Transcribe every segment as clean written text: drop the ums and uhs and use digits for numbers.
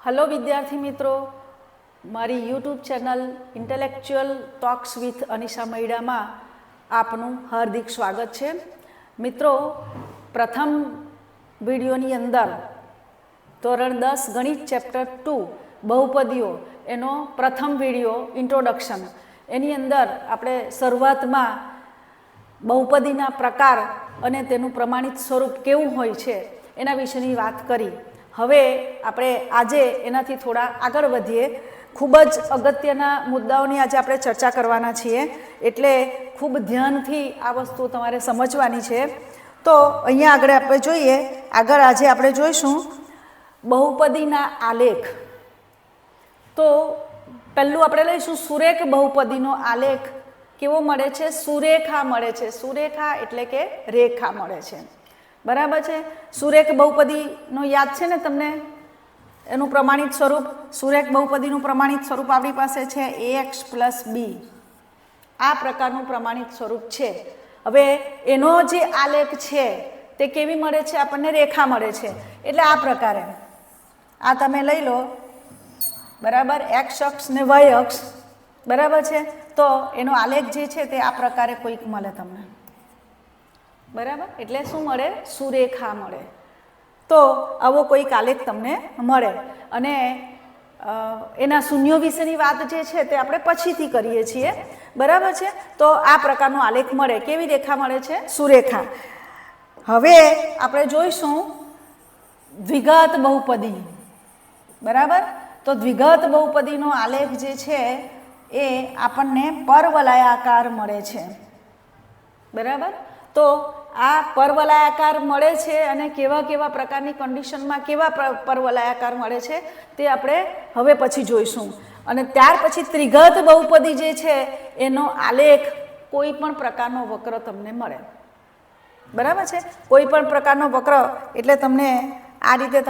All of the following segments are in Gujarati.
હલો વિદ્યાર્થી મિત્રો, મારી YouTube channel intellectual talks with Anisha મૈડામાં આપનું હાર્દિક સ્વાગત છે. મિત્રો, પ્રથમ વિડીયોની અંદર ધોરણ 10 ગણિત ચેપ્ટર 2 બહુપદીઓ એનો પ્રથમ વિડીયો ઇન્ટ્રોડક્શન, એની અંદર આપણે શરૂઆતમાં બહુપદીના પ્રકાર અને તેનું પ્રમાણિત સ્વરૂપ કેવું હોય છે એના વિશેની વાત કરી. હવે આપણે આજે એનાથી થોડા આગળ વધીએ. ખૂબ જ અગત્યના મુદ્દાઓની આજે આપણે ચર્ચા કરવાના છીએ, એટલે ખૂબ ધ્યાનથી આ વસ્તુ તમારે સમજવાની છે. તો અહીંયા આગળ આપણે જોઈએ, આગળ આજે આપણે જોઈશું બહુપદીના આલેખ. તો પહેલું આપણે લઈશું સુરેખ બહુપદીનો આલેખ કેવો મળે છે? સુરેખા મળે છે. સુરેખા એટલે કે રેખા મળે છે. બરાબર છે. સુરેખ બહુપદીનો યાદ છે ને તમને? એનું પ્રમાણિત સ્વરૂપ, સુરેખ બહુપદીનું પ્રમાણિત સ્વરૂપ આપણી પાસે છે ax + b. આ પ્રકારનું પ્રમાણિત સ્વરૂપ છે. હવે એનો જે આલેખ છે તે કેવી મળે છે? આપણને રેખા મળે છે. એટલે આ પ્રકારે આ તમે લઈ લો, બરાબર, x અક્ષ ને y અક્ષ, બરાબર છે. તો એનો આલેખ જે છે તે આ પ્રકારે કોઈક મળે તમને, બરાબર. એટલે શું મળે? સુરેખા મળે. તો આવો કોઈક આલેખ તમને મળે. અને એના શૂન્યો વિશેની વાત જે છે તે આપણે પછીથી કરીએ છીએ, બરાબર છે. તો આ પ્રકારનો આલેખ મળે. કેવી રેખા મળે છે? સુરેખા. હવે આપણે જોઈશું દ્વિઘાત બહુપદી, બરાબર. તો દ્વિઘાત બહુપદીનો આલેખ જે છે એ આપણને પરવલયાકાર મળે છે, બરાબર. તો આ પરવલયાકાર મળે છે અને કેવા કેવા પ્રકારની કન્ડિશનમાં કેવા પરવલયાકાર મળે છે તે આપણે હવે પછી જોઈશું. અને ત્યાર પછી ત્રિઘાત બહુપદી જે છે એનો આલેખ કોઈ પણ પ્રકારનો વક્ર તમને મળે, બરાબર છે. કોઈ પણ પ્રકારનો વક્ર એટલે તમને આ રીતે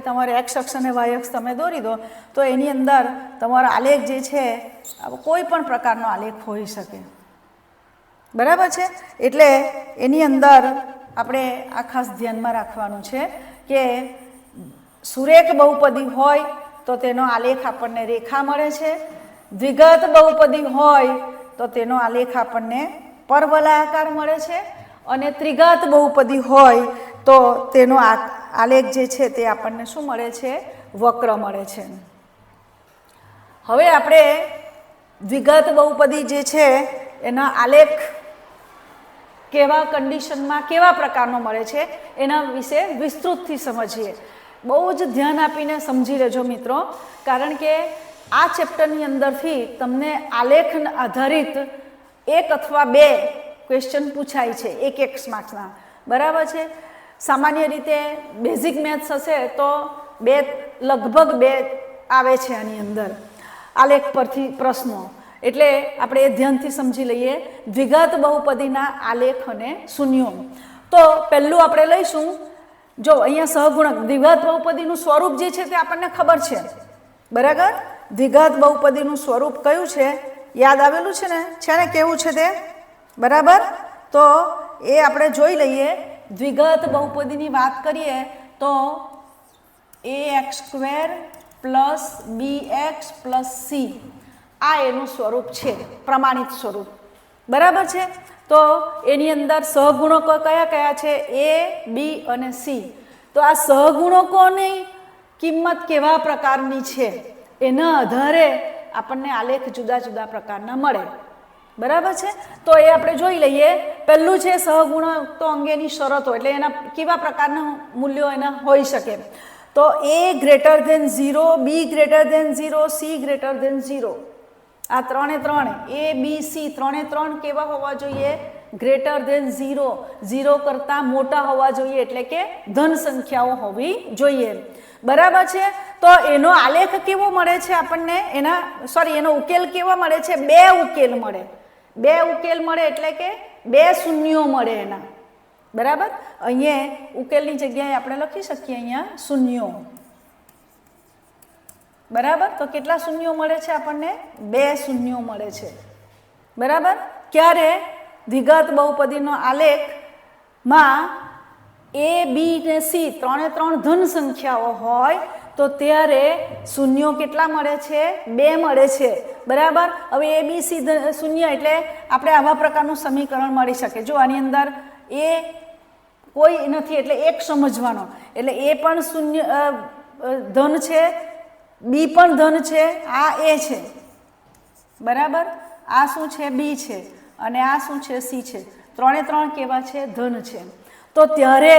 તમારે x અક્ષ અને y અક્ષ તમે દોરી દો તો એની અંદર તમારો આલેખ જે છે કોઈ પણ પ્રકારનો આલેખ હોઈ શકે, બરાબર છે. એટલે એની અંદર આપણે આ ખાસ ધ્યાનમાં રાખવાનું છે કે સુરેખ બહુપદી હોય તો તેનો આલેખ આપણને રેખા મળે છે. દ્વિઘાત બહુપદી હોય તો તેનો આલેખ આપણને પરવલયાકાર મળે છે. અને ત્રિઘાત બહુપદી હોય તો તેનો આલેખ જે છે તે આપણને શું મળે છે? વક્ર મળે છે. હવે આપણે દ્વિઘાત બહુપદી જે છે એના આલેખ કેવા કન્ડિશનમાં કેવા પ્રકારનો મળે છે એના વિશે વિસ્તૃતથી સમજીએ. બહુ જ ધ્યાન આપીને સમજી લેજો મિત્રો, કારણ કે આ ચેપ્ટરની અંદરથી તમને આલેખ આધારિત 1 અથવા 2 ક્વેશ્ચન પૂછાય છે, 1 માર્ક્સના, બરાબર છે. સામાન્ય રીતે બેઝિક મેથ્સ હશે તો લગભગ 2 આવે છે આની અંદર આલેખ પરથી પ્રશ્નો. એટલે આપણે એ ધ્યાનથી સમજી લઈએ દ્વિઘાત બહુપદીના આલેખ અને શૂન્યો. તો પહેલું આપણે લઈશું, જો અહીંયા સહગુણક દ્વિઘાત બહુપદીનું સ્વરૂપ જે છે તે આપણને ખબર છે, બરાબર. દ્વિઘાત બહુપદીનું સ્વરૂપ કયું છે? યાદ આવેલું છે ને? કેવું છે તે? બરાબર. તો એ આપણે જોઈ લઈએ. દ્વિઘાત બહુપદીની વાત કરીએ તો ax² + bx + c આ એનું સ્વરૂપ છે, પ્રમાણિત સ્વરૂપ, બરાબર છે. તો એની અંદર સહગુણકો કયા કયા છે? a, b અને c. તો આ સહગુણકોની કિંમત કેવા પ્રકારની છે એના આધારે આપણને આલેખ જુદા જુદા પ્રકારના મળે, બરાબર છે. તો એ આપણે જોઈ લઈએ. પહેલું છે સહગુણકો અંગેની શરતો, એટલે એના કેવા પ્રકારના મૂલ્યો એના હોઈ શકે. તો a > 0, b > 0, c > 0. આ 3 a, b, c 3 કેવા હોવા જોઈએ? > 0 કરતાં મોટા હોવા જોઈએ, એટલે કે ધન સંખ્યાઓ હોવી જોઈએ, બરાબર છે. તો એનો આલેખ કેવો મળે છે આપણને? એનો ઉકેલ કેવો મળે છે? 2 ઉકેલ મળે. 2 ઉકેલ મળે એટલે કે 2 શૂન્યો મળે એના, બરાબર. અહીંયા ઉકેલની જગ્યાએ આપણે લખી શકીએ અહીંયા શૂન્યો, બરાબર. તો કેટલા શૂન્યો મળે છે આપણને? 2 શૂન્યો મળે છે, બરાબર. ક્યારે? દ્વિઘાત બહુપદીનો આલેખમાં એ બી ને સી ત્રણે ત્રણ ધન સંખ્યાઓ હોય તો ત્યારે શૂન્યો કેટલા મળે છે? 2 મળે છે, બરાબર. હવે એ બી સી શૂન્ય એટલે આપણે આવા પ્રકારનું સમીકરણ મળી શકે. જો આની અંદર એ કોઈ નથી એટલે એક સમજવાનો, એટલે એ પણ શૂન્ય ધન છે, બી પણ ધન છે, આ એ છે, બરાબર. આ શું છે? બી છે, અને આ શું છે? સી છે. ત્રણે ત્રણ કેવા છે? ધન છે. તો ત્યારે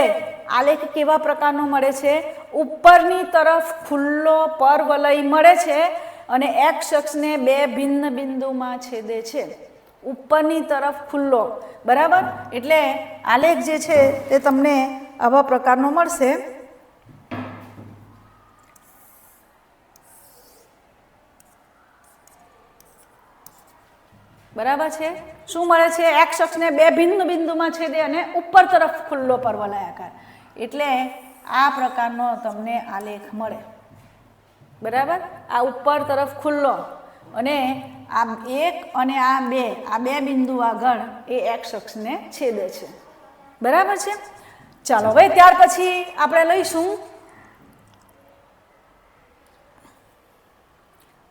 આલેખ કેવા પ્રકારનો મળે છે? ઉપરની તરફ ખુલ્લો પરવલય મળે છે અને એક્સ અક્ષને 2 ભિન્ન બિંદુમાં છેદે છે. ઉપરની તરફ ખુલ્લો, બરાબર. એટલે આલેખ જે છે તે તમને આવા પ્રકારનો મળશે. બરાબર છે. શું મળે છે? એક્સ અક્ષને 2 ભિન્ન બિંદુમાં છેદે અને ઉપર તરફ ખુલ્લો પરવલયાકાર. એટલે આ પ્રકારનો તમને આલેખ મળે, બરાબર. આ ઉપર તરફ ખુલ્લો અને આ 1 અને આ 2 બિંદુ આગળ એ એક્સ અક્ષને છેદે છે, બરાબર છે. ચાલો હવે ત્યાર પછી આપણે લઈશું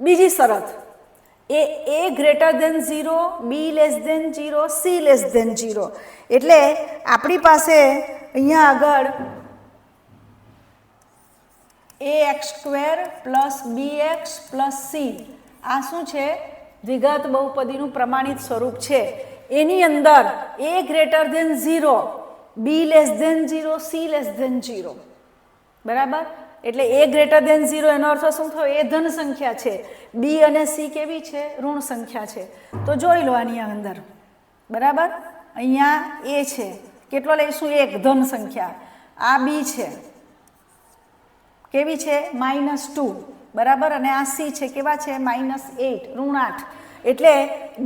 બીજી શરત. A greater than 0, b less than 0, c less than 0. એટલે આપણી પાસે અહીંયા આગળ ax² plus bx plus C આ શું છે? દ્વિઘાત બહુપદીનું પ્રમાણિત સ્વરૂપ છે. એની અંદર a greater than 0, b less than 0, c less than 0, બરાબર. એટલે એ ગ્રેટર દેન 0 એનો અર્થ શું થયો? એ ધન સંખ્યા છે. બી અને સી કેવી છે? ઋણ સંખ્યા છે. તો જોઈ લો આની અંદર, બરાબર. અહીંયા એ છે, કેટલો લઈશું? 1 ધન સંખ્યા. આ બી છે, કેવી છે? -2, બરાબર. અને આ સી છે, કેવા છે? -8, ઋણ 8. એટલે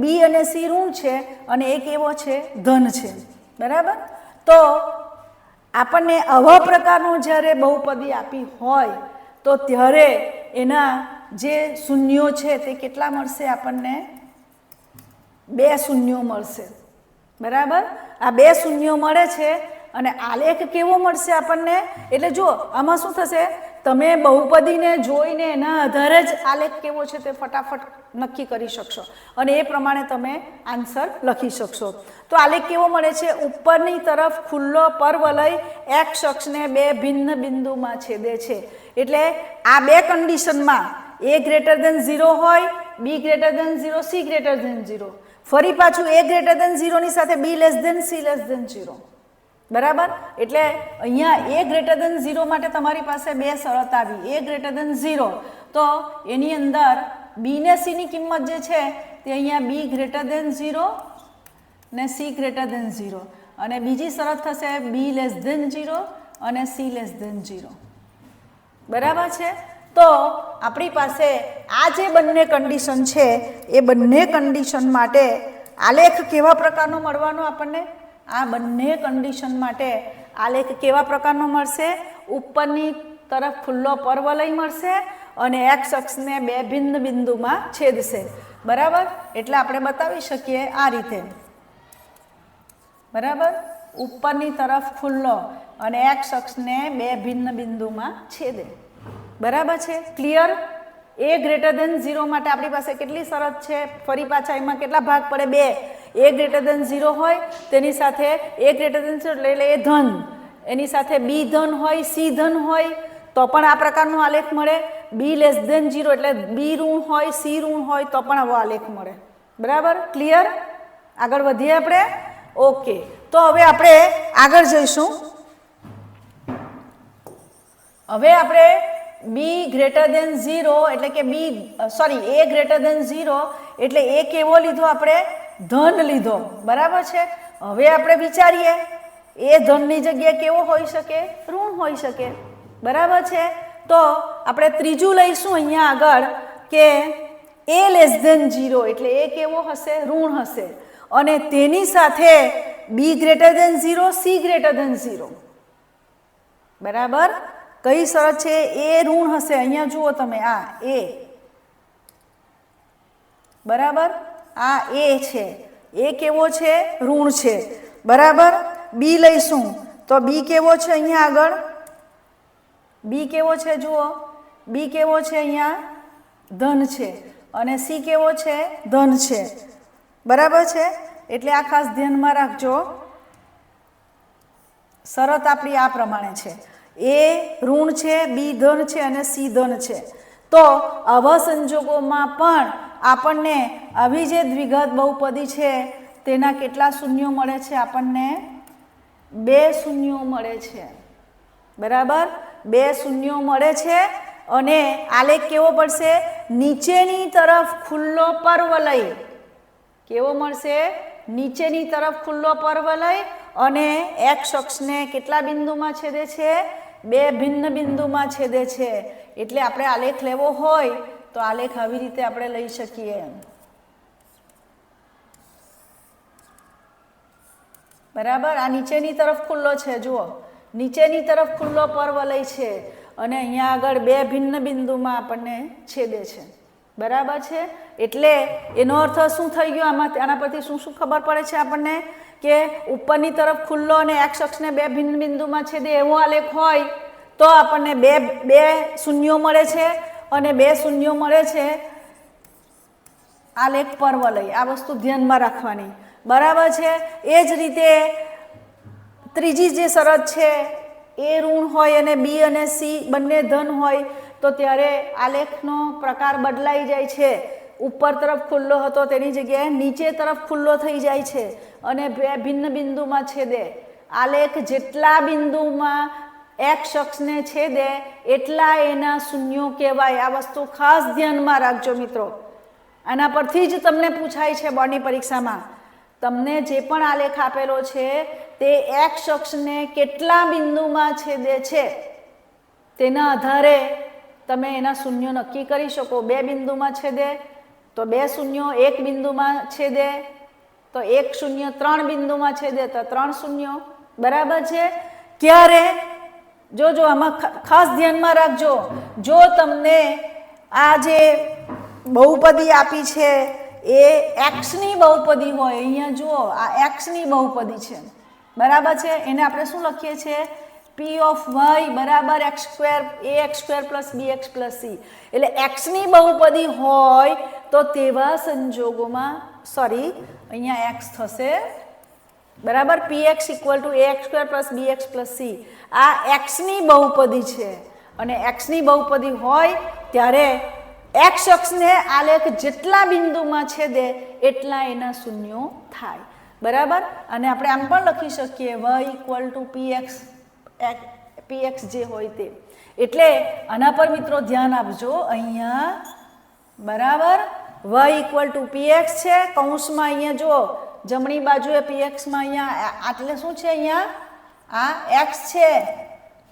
બી અને સી ઋણ છે અને એ કેવો છે? ધન છે, બરાબર. તો આપણને આવા પ્રકારનું જ્યારે બહુપદી આપી હોય તો ત્યારે એના જે શૂન્યો છે તે કેટલા મળશે આપણને? 2 શૂન્યો મળશે, બરાબર. આ 2 શૂન્યો મળે છે અને આલેખ કેવો મળશે આપણને? એટલે જો આમાં શું થશે? તમે બહુપદીને જોઈને એના આધારે જ આલેખ કેવો છે તે ફટાફટ નક્કી કરી શકશો અને એ પ્રમાણે તમે આન્સર લખી શકશો. તો આલેખ કેવો મળે છે? ઉપરની તરફ ખુલ્લો પરવલય એક્સ અક્ષને 2 ભિન્ન બિંદુમાં છેદે છે. એટલે આ 2 કન્ડિશનમાં એ ગ્રેટર દેન 0 હોય, b greater than 0, c greater than 0. ફરી પાછું એ ગ્રેટર દેન 0 ની સાથે b less than, c less than 0, બરાબર. એટલે અહીંયા એ ગ્રેટર દેન 0 માટે તમારી પાસે 2 શરત આવી. એ ગ્રેટર દેન 0 તો એની અંદર બી ને સી ની કિંમત જે છે તે અહીંયા બી ગ્રેટર દેન 0 ને સી ગ્રેટર દેન 0, અને બીજી શરત થશે બી લેસ દેન 0 અને સી લેસ દેન 0, બરાબર છે. તો આપણી પાસે આ જે બંને કન્ડિશન છે એ બંને કન્ડિશન માટે આલેખ કેવા પ્રકારનો મળવાનો આપણને? આ બંને કન્ડિશન માટે આલેખ કેવા પ્રકારનો મળશે? ઉપરની તરફ ખુલ્લો પરવલય મળશે અને એક્સ અક્ષને 2 ભિન્ન બિંદુમાં છેદશે, બરાબર. એટલે આપણે બતાવી શકીએ આ રીતે, બરાબર. ઉપરની તરફ ખુલ્લો અને એક્સ અક્ષને 2 ભિન્ન બિંદુમાં છેદે, બરાબર છે. ક્લિયર? એ ગ્રેટર દેન 0 માટે આપણી પાસે કેટલી શરત છે? ફરી પાછા એમાં કેટલા ભાગ પડે? 2. એ ગ્રેટર દેન 0 હોય તેની સાથે એ ગ્રેટર દેન 0 એટલે એ ધન, એની સાથે બી ધન હોય, સી ધન હોય તો પણ આ પ્રકારનો આલેખ મળે. બી લેસ દેન 0 એટલે બી ઋણ હોય, સી ઋણ હોય તો પણ આવો આલેખ મળે, બરાબર. ક્લિયર? આગળ વધીએ આપણે. ઓકે, તો હવે આપણે આગળ જઈશું. હવે આપણે બી ગ્રેટર દેન 0 એટલે કે એ ગ્રેટર દેન 0 એટલે એ કેવો લીધો? આપણે ધન લીધો, બરાબર છે. હવે આપણે વિચારીએ એ ધનની જગ્યાએ કેવો હોઈ શકે? ઋણ હોઈ શકે, બરાબર છે. તો આપણે ત્રીજું લઈશું અહીંયા આગળ કે એ લેસ દેન 0 એટલે એ કેવો હશે? ઋણ હશે. અને તેની સાથે b greater than 0, c greater than 0, બરાબર. કઈ શરત છે? એ ઋણ હશે. અહીંયા જુઓ તમે, આ એ, બરાબર. આ એ છે, એ કેવો છે? ઋણ છે, બરાબર. બી લઈશું તો બી કેવો છે અહીંયા આગળ? બી કેવો છે જુઓ, બી કેવો છે અહીંયા ધન છે અને સી કેવો છે ધન છે, બરાબર છે. એટલે આ ખાસ ધ્યાનમાં રાખજો. શરત આપણી આ પ્રમાણે છે, એ ઋણ છે, બી ધન છે અને સી ધન છે. તો આવા સંજોગોમાં પણ આપણને આવી જે દ્વિઘાત બહુપદી છે તેના કેટલા શૂન્યો મળે છે? આપણને 2 શૂન્યો મળે છે, બરાબર. 2 શૂન્યો મળે છે અને આલેખ કેવો પડશે? નીચેની તરફ ખુલ્લો પર્વલય. કેવો મળશે? નીચેની તરફ ખુલ્લો પર્વલય અને એક્સ અક્ષને કેટલા બિંદુમાં છેદે છે? 2 ભિન્ન બિંદુમાં છેદે છે. એટલે આપણે આલેખ લેવો હોય તો આલેખ આવી રીતે આપણે લઈ શકીએ, બરાબર. આ નીચેની તરફ ખુલ્લો છે, જુઓ નીચેની તરફ ખુલ્લો પર્વલય છે અને અહીંયા આગળ 2 ભિન્ન બિંદુમાં આપણને છેદે છે, બરાબર છે. એટલે એનો અર્થ શું થઈ ગયો આમાં? આના પરથી શું શું ખબર પડે છે આપણને? કે ઉપરની તરફ ખુલ્લો અને એક્સ અક્ષને 2 ભિન્ન બિંદુમાં છેદે એવો આલેખ હોય તો આપણને બે શૂન્યો મળે છે અને 2 શૂન્યો મળે છે આલેખ પર્વલય. આ વસ્તુ ધ્યાનમાં રાખવાની, બરાબર છે. એ જ રીતે ત્રીજી જે શરત છે, એ ઋણ હોય અને બી અને સી બંને ધન હોય તો ત્યારે આલેખનો પ્રકાર બદલાઈ જાય છે. ઉપર તરફ ખુલ્લો હતો તેની જગ્યાએ નીચે તરફ ખુલ્લો થઈ જાય છે અને 2 ભિન્ન બિંદુમાં છેદે. આલેખ જેટલા બિંદુમાં એક્સ અક્ષને છેદે એટલા એના શૂન્યો કહેવાય. આ વસ્તુ ખાસ ધ્યાનમાં રાખજો મિત્રો. આના પરથી જ તમને પૂછાય છે બોર્ડની પરીક્ષામાં. તમને જે પણ આલેખ આપેલો છે તે એક્સ અક્ષને કેટલા બિંદુમાં છેદે છે તેના આધારે તમે એના શૂન્યો નક્કી કરી શકો. 2 બિંદુમાં છેદે તો 2 શૂન્યો, 1 બિંદુમાં છેદે તો 1 શૂન્ય, 3 બિંદુમાં છેદે તો 3 શૂન્યો, બરાબર છે. ક્યારે? જો આમાં ખાસ ધ્યાનમાં રાખજો, જો તમને આ જે બહુપદી આપી છે એ એક્સની બહુપદી હોય, અહીંયા જુઓ આ એક્સની બહુપદી છે, બરાબર છે. એને આપણે શું લખીએ છીએ? પી ઓફ વાય બરાબર ax² plus bx plus C. એટલે એક્સની બહુપદી હોય તો તેવા સંજોગોમાં અહીંયા એક્સ થશે, બરાબર. px = ax² plus bx plus C. આ એક્સની બહુપદી છે અને એક્સની બહુપદી હોય ત્યારે એક્સ અક્ષને આલેખ જેટલા બિંદુમાં છેદે એટલા એના શૂન્યો થાય, બરાબર. અને આપણે આમ પણ લખી શકીએ y = px જે હોય તે. એટલે આના પર મિત્રો ધ્યાન આપજો અહીંયા, બરાબર. y = px છે, કૌંસમાં અહીંયા જુઓ જમણી બાજુએ pxમાં અહીંયા આટલે શું છે? અહીંયા આ x છે,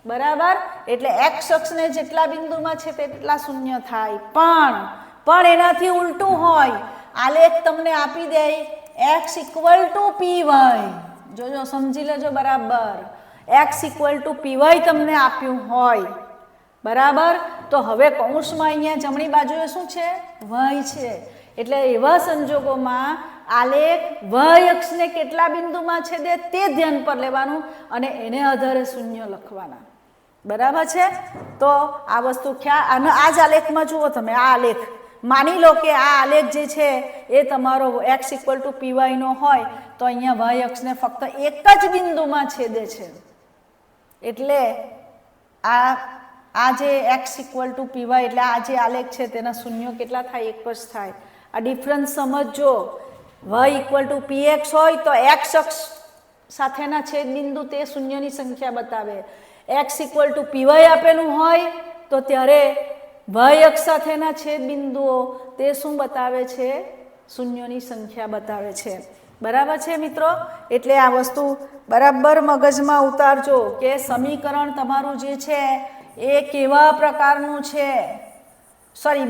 બરાબર. એટલે એક્સ અક્ષને જેટલા બિંદુમાં છે તેટલા શૂન્ય થાય. પણ એનાથી ઉલટું હોય, આલેખ તમને આપી દે x = py. જોજો સમજી લેજો બરાબર. x = py તમને આપ્યું હોય, બરાબર. તો હવે કૌંસમાં અહીંયા જમણી બાજુએ શું છે? y છે. એટલે એવા સંજોગોમાં આલેખ y અક્ષને કેટલા બિંદુમાં છેદે તે ધ્યાન પર લેવાનું અને એને આધારે શૂન્ય લખવાના, બરાબર છે. તો આ વસ્તુ ખ્યાલ. આ જ આલેખમાં જુઓ તમે, આ આલેખ માની લો કે આ આલેખ જે છે એ તમારો x = py નો હોય તો અહીંયા y અક્ષને ફક્ત એક જ બિંદુમાં છેદે છે. એટલે આ જે x = py એટલે આ જે આલેખ છે તેના શૂન્યો કેટલા થાય? એક જ થાય. આ ડિફરન્સ સમજજો. y = px હોય તો x અક્ષ સાથેના છેદ બિંદુ તે શૂન્યની સંખ્યા બતાવે. x = py આપેલું હોય તો ત્યારે y અક્ષ સાથેના છેદ બિંદુઓ તે શું બતાવે છે? શૂન્યોની સંખ્યા બતાવે છે, બરાબર છે મિત્રો. એટલે આ વસ્તુ બરાબર મગજમાં ઉતારજો કે સમીકરણ તમારું જે છે એ કેવા પ્રકારનું છે,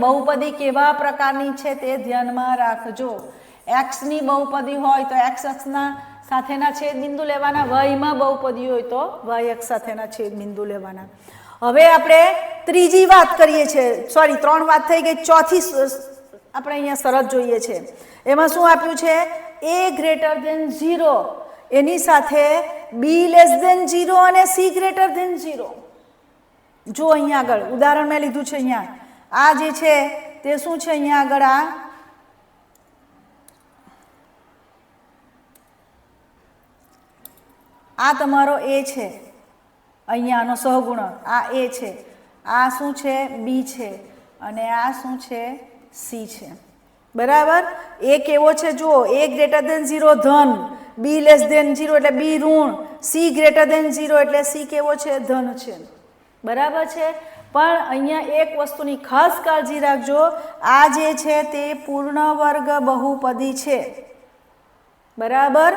બહુપદી કેવા પ્રકારની છે તે ધ્યાનમાં રાખજો. એક્સની બહુપદી હોય તો એક્સ અક્ષના સાથેના છેદ બિંદુ લેવાના, yમાં બહુપદી હોય તો y અક્ષ સાથેના છેદ બિંદુ લેવાના. હવે આપણે ત્રીજી વાત કરીએ છીએ, 3 વાત થઈ ગઈ, ચોથી આપણે અહીંયા શરત જોઈએ છે. એમાં શું આપ્યું છે? a > 0 એની સાથે બી લેસ દેન 0 અને સી ગ્રેટર દેન 0. જો અહીંયા આગળ ઉદાહરણ મેં લીધું છે, અહીંયા આ જે છે તે શું છે, અહીંયા આગળ આ તમારો એ છે, અહીંયાનો સહગુણક આ એ છે, આ શું છે બી છે અને આ શું છે સી છે. બરાબર. એ કેવો છે જુઓ, એ ગ્રેટર દેન 0 ધન, બી લેસ દેન 0 એટલે બી ઋણ, સી ગ્રેટર દેન 0 એટલે સી કેવો છે ધન છે. બરાબર છે. પણ અહીંયા એક વસ્તુની ખાસ કાળજી રાખજો, આ જે છે તે પૂર્ણ વર્ગ બહુપદી છે. બરાબર.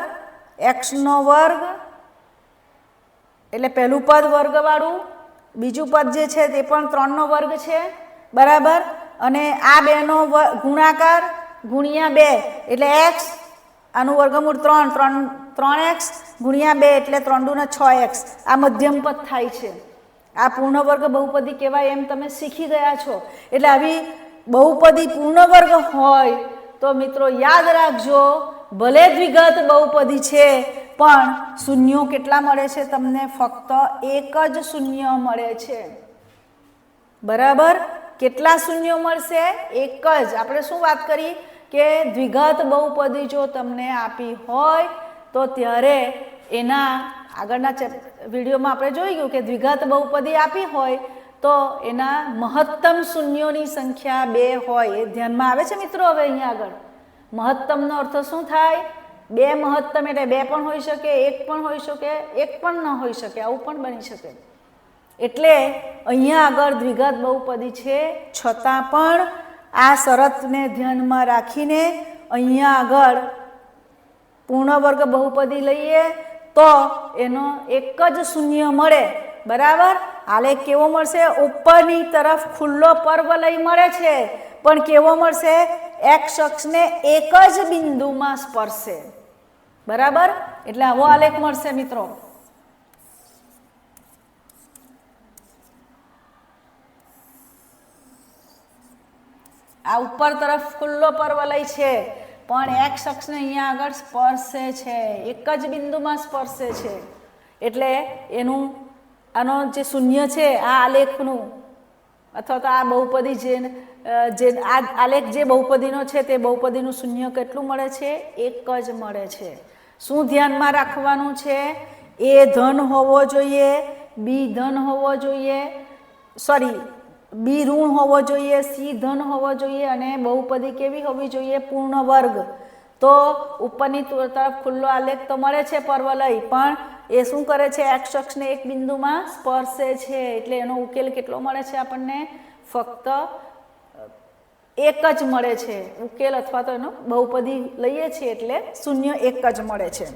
એક્સનો વર્ગ એટલે પહેલું પદ વર્ગવાળું, બીજું પદ જે છે તે પણ 3નો વર્ગ છે. બરાબર. અને આ બેનો ગુણાકાર ગુણ્યા 2 એટલે x, આનું વર્ગમૂળ 3x ગુણ્યા 2 એટલે 3 દુ 6x. આ મધ્યમ પદ થાય છે. આ પૂર્ણ વર્ગ બહુપદી કહેવાય એમ તમે શીખી ગયા છો. એટલે આવી બહુપદી પૂર્ણ વર્ગ હોય તો મિત્રો યાદ રાખજો, ભલે દ્વિઘાત બહુપદી છે પણ શૂન્યો કેટલા મળે છે તમને? ફક્ત એક જ શૂન્ય મળે છે. બરાબર. કેટલા શૂન્યો મળશે? એક જ. આપણે શું વાત કરી કે દ્વિઘાત બહુપદી જો તમને આપી હોય તો ત્યારે એના આગળના વિડીયોમાં આપણે જોઈ ગયું કે દ્વિઘાત બહુપદી આપી હોય તો એના મહત્તમ શૂન્યોની સંખ્યા 2 હોય. એ ધ્યાનમાં આવે છે મિત્રો? હવે અહીંયા આગળ મહત્તમનો અર્થ શું થાય? 2 મહત્તમ એટલે 2 પણ હોઈ શકે, 1 પણ હોઈ શકે, 1 પણ ન હોઈ શકે, આવું પણ બની શકે. એટલે અહીંયા આગળ દ્વિઘાત બહુપદી છે છતાં પણ આ શરતને ધ્યાનમાં રાખીને અહીંયા આગળ પૂર્ણ વર્ગ બહુપદી લઈએ તો એનો એક જ શૂન્ય મળે. બરાબર. આલેખ કેવો મળશે? ઉપરની તરફ ખુલ્લો પરવલય મળે છે પણ કેવો મળશે? એક્સ અક્ષને એક જ બિંદુમાં સ્પર્શે. બરાબર. એટલે આવો આલેખ મળશે મિત્રો. આ ઉપર તરફ ખુલ્લો પરવલય છે પણ એક્સ અક્ષને અહીંયા આગળ સ્પર્શે છે, એક જ બિંદુમાં સ્પર્શે છે. એટલે એનું આનો જે શૂન્ય છે આ આલેખનું અથવા તો આ બહુપદી જે આ આલેખ જે બહુપદીનો છે તે બહુપદીનું શૂન્ય કેટલું મળે છે? એક જ મળે છે. શું ધ્યાનમાં રાખવાનું છે? એ ધન હોવો જોઈએ, બી ધન હોવો જોઈએ, સોરી બી ઋણ હોવો જોઈએ, સી ધન હોવો જોઈએ અને બહુપદી કેવી હોવી જોઈએ? પૂર્ણ વર્ગ. તો ઉપરની તરફ ખુલ્લો આલેખ તો મળે છે પરવલય, પણ એ શું કરે છે? એક્સ અક્ષને એક બિંદુમાં સ્પર્શે છે. એટલે એનો ઉકેલ કેટલો મળે છે આપણને? ફક્ત એક જ મળે છે ઉકેલ, અથવા તો એનો બહુપદી લઈએ છીએ એટલે શૂન્ય એક જ મળે છે.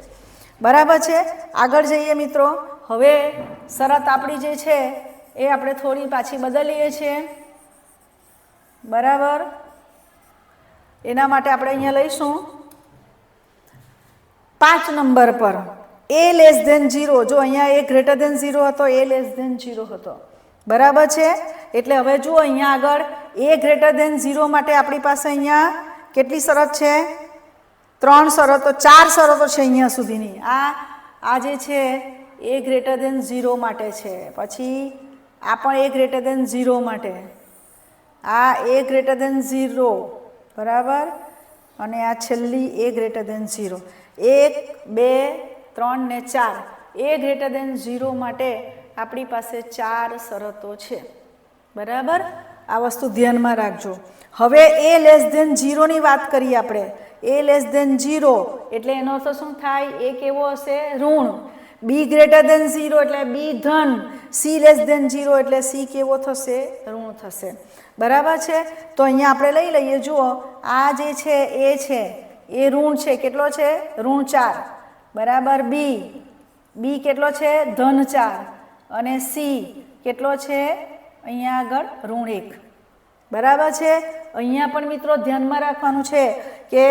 બરાબર છે. આગળ જઈએ મિત્રો. હવે શરત આપણી જે છે એ આપણે થોડી પાછી બદલીએ છીએ. બરાબર. એના માટે આપણે અહીંયા લઈશું 5 નંબર પર એ લેસ દેન 0. જો અહીંયા એ ગ્રેટર દેન 0 હતો, એ લેસ દેન 0 હતો. બરાબર છે. એટલે હવે જુઓ અહીંયા આગળ એ ગ્રેટર દેન 0 માટે આપણી પાસે અહીંયા કેટલી શરત છે? 3 શરતો, 4 શરતો છે અહીંયા સુધીની. આ જે છે એ ગ્રેટર દેન 0 માટે છે, પછી આ પણ એ ગ્રેટર દેન 0 માટે, આ એ ગ્રેટર દેન 0. બરાબર. અને આ છેલ્લી એ ગ્રેટર દેન 0. 1 2 3 ને 4 એ ગ્રેટર દેન 0 માટે આપણી પાસે 4 શરતો છે. બરાબર. આ વસ્તુ ધ્યાનમાં રાખજો. હવે એ લેસ દેન 0 ની વાત કરીએ આપણે. એ લેસ દેન 0 એટલે એનો અર્થ શું થાય? એ કેવો હશે? ઋણ. બી ગ્રેટર દેન 0 એટલે બી ધન, સી લેસ દેન 0 એટલે સી કેવો થશે? ઋણ થશે. બરાબર છે. તો અહીંયા આપણે લઈ લઈએ. જુઓ આ જે છે એ ઋણ છે. કેટલો છે? ઋણ 4. બરાબર. બી કેટલો છે? ધન 4. અને સી કેટલો છે? અહીંયા આગળ ઋણ 1. બરાબર છે. અહીંયા પણ મિત્રો ધ્યાનમાં રાખવાનું છે કે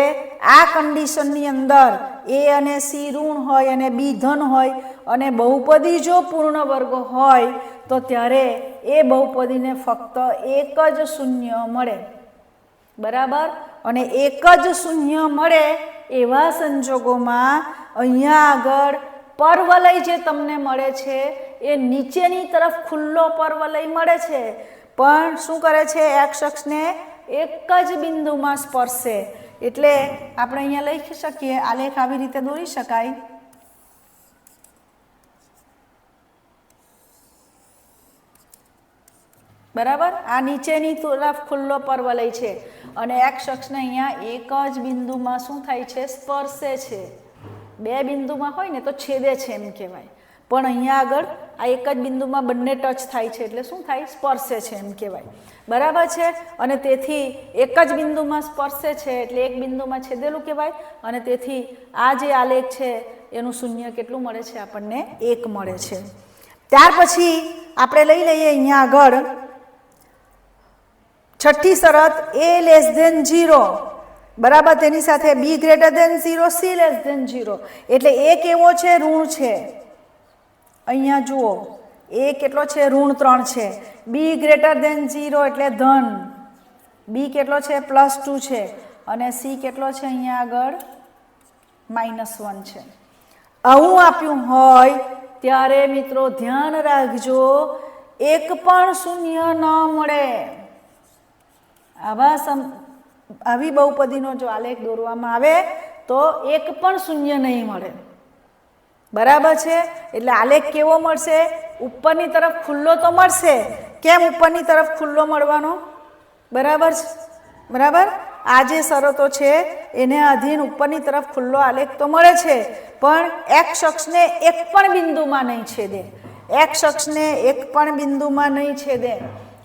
આ કન્ડિશનની અંદર એ અને સી ઋણ હોય અને બી ધન હોય અને બહુપદી જો પૂર્ણ વર્ગ હોય તો ત્યારે એ બહુપદીને ફક્ત એક જ શૂન્ય મળે. બરાબર. અને એક જ શૂન્ય મળે એવા સંજોગોમાં અહીંયા આગળ પરવલય જે તમને મળે છે એ નીચેની તરફ ખુલ્લો પરવલય મળે છે, પણ શું કરે છે, એક્સ અક્ષને એક જ બિંદુમાં સ્પર્શે. એટલે આપણે અહીંયા લખી શકીએ, આલેખ આવી રીતે દોરી શકાય. બરાબર, આ નીચેની તરફ ખુલ્લો પરવલય છે અને એક્સ અક્ષને અહીંયા એક જ બિંદુમાં શું થાય છે, સ્પર્શે છે. બે બિંદુમાં હોય ને તો છેદે છે એમ કહેવાય, પણ અહીંયા આગળ આ એક જ બિંદુમાં બંને ટચ થાય છે એટલે શું થાય, સ્પર્શે છે એમ કહેવાય. બરાબર છે, અને તેથી એક જ બિંદુમાં સ્પર્શે છે એટલે એક બિંદુમાં છેદેલું કહેવાય, અને તેથી આ જે આલેખ છે એનું શૂન્ય કેટલું મળે છે, આપણને 1 મળે છે. ત્યાર પછી આપણે લઈ લઈએ અહીંયા આગળ છઠ્ઠી શરત, a 0, બરાબર, તેની સાથે b 0, c>0. એટલે એ કેવો છે, ઋણ છે. અહીંયા જુઓ, એ કેટલો છે, ઋણ 3 છે. b>0 એટલે ધન, b કેટલો છે, +2 છે, અને c કેટલો છે, અહીંયા આગળ -1 છે. આવું આપ્યું હોય ત્યારે મિત્રો ધ્યાન રાખજો, એક પણ શૂન્ય ન મળે. આવી બહુપદીનો જો આલેખ દોરવામાં આવે તો એક પણ શૂન્ય નહીં મળે. બરાબર છે, એટલે આલેખ કેવો મળશે, ઉપરની તરફ ખુલ્લો તો મળશે. કેમ ઉપરની તરફ ખુલ્લો મળવાનો, બરાબર છે, બરાબર, આ જે શરતો છે એને આધીન ઉપરની તરફ ખુલ્લો આલેખ તો મળે છે, પણ એક્સ અક્ષને એક પણ બિંદુમાં નહીં છેદે. એક્સ અક્ષને એક પણ બિંદુમાં નહીં છેદે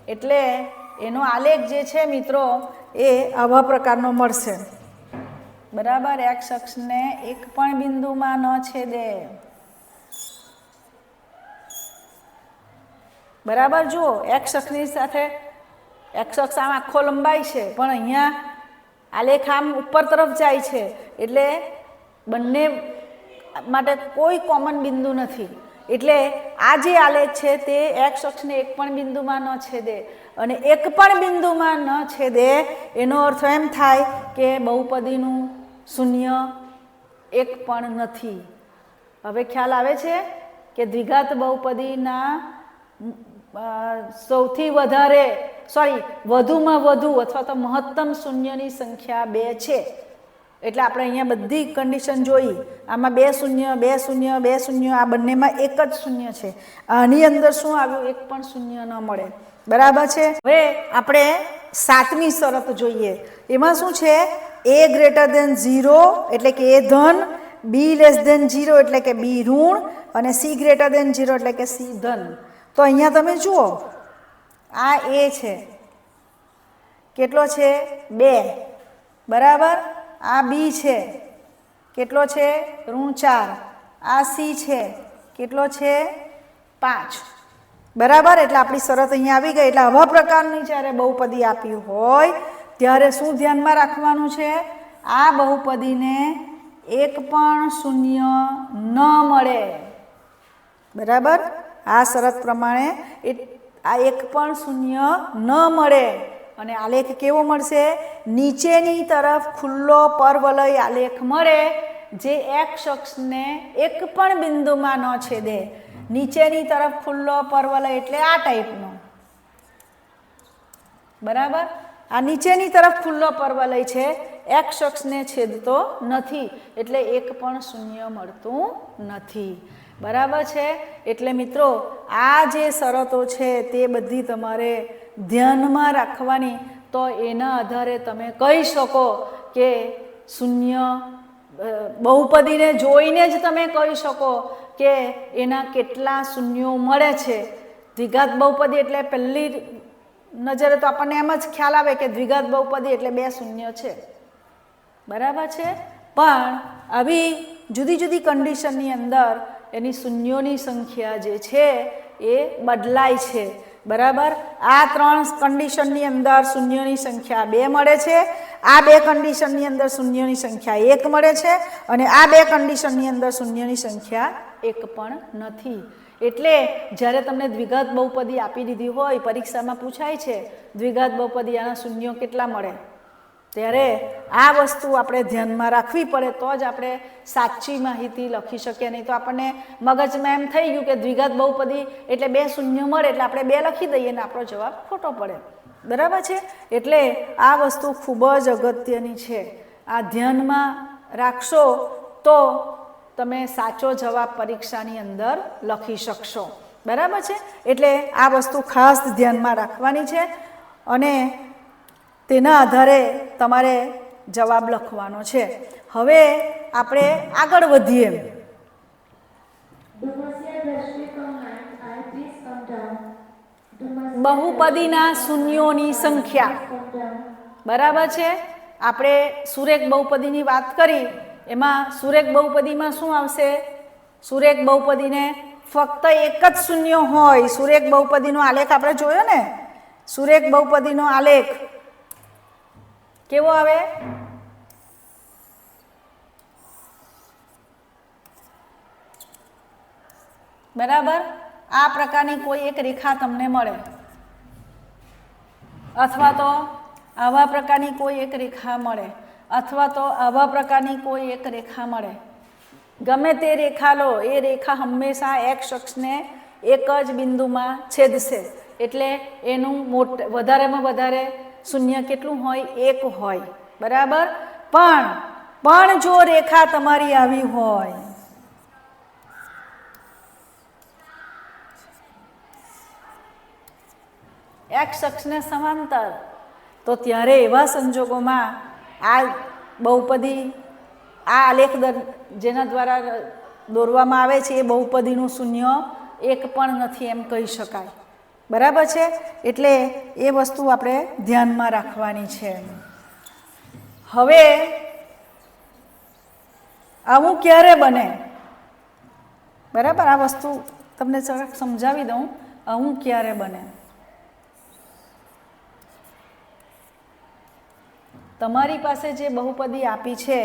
એટલે એનો આલેખ જે છે મિત્રો એ આવા પ્રકારનો મળશે. બરાબર, એક્સ અક્ષને એક પણ બિંદુમાં ન છેદે. બરાબર, જુઓ, એક્સ અક્ષની સાથે એક્સ અક્ષ આમ આખો લંબાઈ છે, પણ અહીંયા આલેખ આમ ઉપર તરફ જાય છે એટલે બંને માટે કોઈ કોમન બિંદુ નથી. એટલે આ જે આલેખ છે તે એક્સ અક્ષને એક પણ બિંદુમાં ન છેદે, અને એક પણ બિંદુમાં ન છેદે એનો અર્થ એમ થાય કે બહુપદીનું શૂન્ય એક પણ નથી. હવે ખ્યાલ આવે છે કે દ્વિઘાત બહુપદીના સૌથી વધારે વધુમાં વધુ અથવા તો મહત્તમ શૂન્યની સંખ્યા 2 છે. એટલે આપણે અહીંયા બધી કન્ડિશન જોઈ, આમાં 2 શૂન્ય 2 શૂન્ય 2 શૂન્ય, આ બંનેમાં એક જ શૂન્ય છે. આની અંદર શું આવ્યું, એક પણ શૂન્ય ન મળે. બરાબર છે. હવે આપણે 7મી શરત જોઈએ. એમાં શું છે, a>0 એટલે કે એ ધન, b 0 એટલે કે b ઋણ, અને c 0 એટલે કે c ધન. તો અહીંયા તમે જુઓ, આ a છે, કેટલો છે, 2, બરાબર, આ b છે, કેટલો છે, -4, આ c છે, કેટલો છે, 5. બરાબર, એટલે આપણી શરત અહીંયા આવી ગઈ. એટલે આવા પ્રકારની જ્યારે બહુપદી આપી હોય ત્યારે શું ધ્યાનમાં રાખવાનું છે, આ બહુપદીને એક પણ શૂન્ય ન મળે. બરાબર, આ શરત પ્રમાણે આ એક પણ શૂન્ય ન મળે, અને આલેખ કેવો મળશે, નીચેની તરફ ખુલ્લો પરવલય આલેખ મળે જે એક્સ અક્ષને એક પણ બિંદુમાં ન છેદે. નીચેની તરફ ખુલ્લો પરવલય એટલે આ ટાઈપનો. બરાબર, આ નીચેની તરફ ખુલ્લો પરવલય છે, એક્સ અક્ષને છેદતો નથી, એટલે એક પણ શૂન્ય મળતું નથી. બરાબર છે. એટલે મિત્રો આ જે શરતો છે તે બધી તમારે ધ્યાનમાં રાખવાની, તો એના આધારે તમે કહી શકો કે શૂન્ય બહુપદીને જોઈને જ તમે કહી શકો કે એના કેટલા શૂન્યો મળે છે. દ્વિઘાત બહુપદી એટલે પહેલી નજરે તો આપણને એમ જ ખ્યાલ આવે કે દ્વિઘાત બહુપદી એટલે 2 શૂન્ય છે. બરાબર છે, પણ આવી જુદી જુદી કન્ડિશનની અંદર એની શૂન્યોની સંખ્યા જે છે એ બદલાય છે. બરાબર, આ 3 કન્ડિશનની અંદર શૂન્યોની સંખ્યા 2 મળે છે, આ 2 કન્ડિશનની અંદર શૂન્યોની સંખ્યા 1 મળે છે, અને આ 2 કન્ડિશનની અંદર શૂન્યોની સંખ્યા 1 પણ નથી. એટલે જ્યારે તમને દ્વિઘાત બહુપદી આપી દીધી હોય, પરીક્ષામાં પૂછાય છે દ્વિઘાત બહુપદી, આના શૂન્યો કેટલા મળે, ત્યારે આ વસ્તુ આપણે ધ્યાનમાં રાખવી પડે તો જ આપણે સાચી માહિતી લખી શકીએ. નહીં તો આપણને મગજમાં એમ થઈ ગયું કે દ્વિઘાત બહુપદી એટલે 2 શૂન્ય મળે એટલે આપણે 2 લખી દઈએ ને આપણો જવાબ ખોટો પડે. બરાબર છે? એટલે આ વસ્તુ ખૂબ જ અગત્યની છે. આ ધ્યાનમાં રાખશો તો તમે સાચો જવાબ પરીક્ષાની અંદર લખી શકશો. બરાબર છે? એટલે આ વસ્તુ ખાસ ધ્યાનમાં રાખવાની છે અને તેના આધારે તમારે જવાબ લખવાનો છે. હવે આપણે આગળ વધીએ. બહુપદીના શૂન્યોની સંખ્યા. બરાબર છે? આપણે સુરેખ બહુપદીની વાત કરી, એમાં સુરેખ બહુપદીમાં શું આવશે? સુરેખ બહુપદીને ફક્ત એક જ શૂન્ય હોય. સુરેખ બહુપદીનો આલેખ આપણે જોયો ને. સુરેખ બહુપદીનો આલેખ કેવો આવે? બરાબર, આ પ્રકારની કોઈ એક રેખા તમને મળે અથવા તો આવા પ્રકારની કોઈ એક રેખા મળે અથવા તો આવા પ્રકારની કોઈ એક રેખા મળે. ગમે તે રેખા લો, એ રેખા હંમેશા x અક્ષને એક જ બિંદુમાં છેદશે. એટલે એનું વધારેમાં વધારે શૂન્ય કેટલું હોય? 1 હોય. બરાબર, પણ જો રેખા તમારી આવી હોય, x અક્ષને સમાંતર, તો ત્યારે એવા સંજોગોમાં આ બહુપદી, આ આલેખ જેના દ્વારા દોરવામાં આવે છે એ બહુપદીનું શૂન્ય 1 પણ નથી એમ કહી શકાય. બરાબર છે? એટલે એ વસ્તુ આપણે ધ્યાનમાં રાખવાની છે. હવે આવું ક્યારે બને? બરાબર, આ વસ્તુ તમને જરાક સમજાવી દઉં. આવું ક્યારે બને? તમારી પાસે જે બહુપદી આપી છે,